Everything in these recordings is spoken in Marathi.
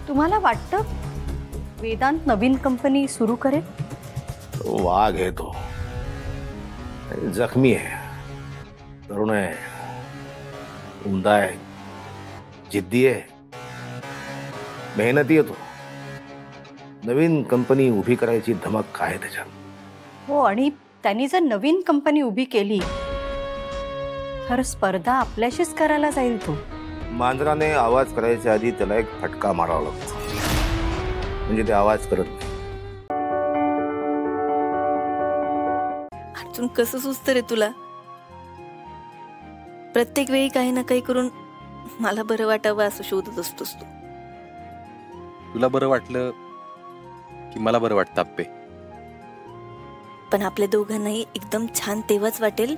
तुम्हाला वाटतं वेदांत नवीन कंपनी सुरू करेल? तो वाघ है, तो जख्मी है, तरुण है, उमदा है, जिद्दी है, मेहनती आहे तो. नवीन कंपनी उभी करायची धमक आहे त्याच्यात. हो, आणि त्यांनी जर नवीन कंपनी उभी केली तर स्पर्धा आपल्याशीच करायला जाईल. तो मांजराने आवाज करायच्या आधी त्याला एक फटका मारावा लागतो, म्हणजे ते आवाज करत नाही. अर्जुन, कसं सुचतं रे तुला? प्रत्येक वेळी काही ना काही करून मला बरं वाटावं असं शोधत असतोस तू. तुला बरं वाटलं की मला बरं वाटतं आप्पे. पण आपल्या दोघांनाही एकदम छान तेव्हाच वाटेल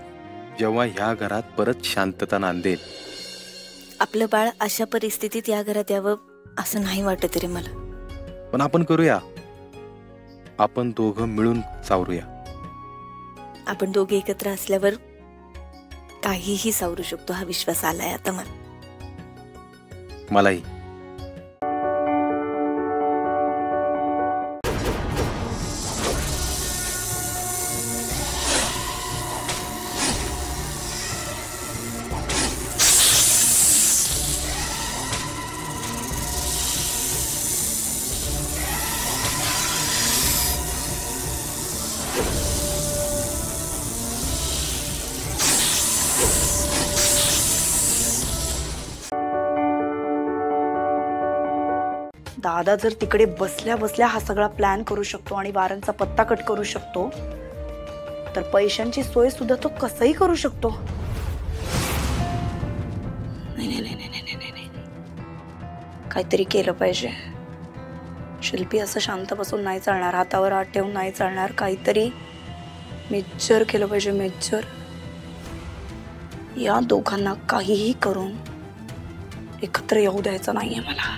जेव्हा ह्या घरात परत शांतता नांदेल. आपलं बाळ अशा परिस्थितीत या घरात यावं असं नाही वाटत रे मला. पण आपण करूया, आपण दोघं मिळून सावरूया. आपण दोघे एकत्र असल्यावर काहीही सावरू शकतो हा विश्वास आलाय आता मला. मलाही. दादा जर तिकडे बसल्या बसल्या हा सगळा प्लॅन करू शकतो आणि वारांचा पत्ता कट करू शकतो, तर पैशांची सोय सुद्धा तो कसंही करू शकतो. नाही नाही नाही नाही नाही नाही, काहीतरी केलं पाहिजे. शिल्पी असं शांत बसून नाही चालणार, हातावर हात ठेवून नाही चालणार. काहीतरी मेजर केलं पाहिजे, मेजर. या दोघांना काहीही करून एकत्र येऊ द्यायचं नाहीये मला.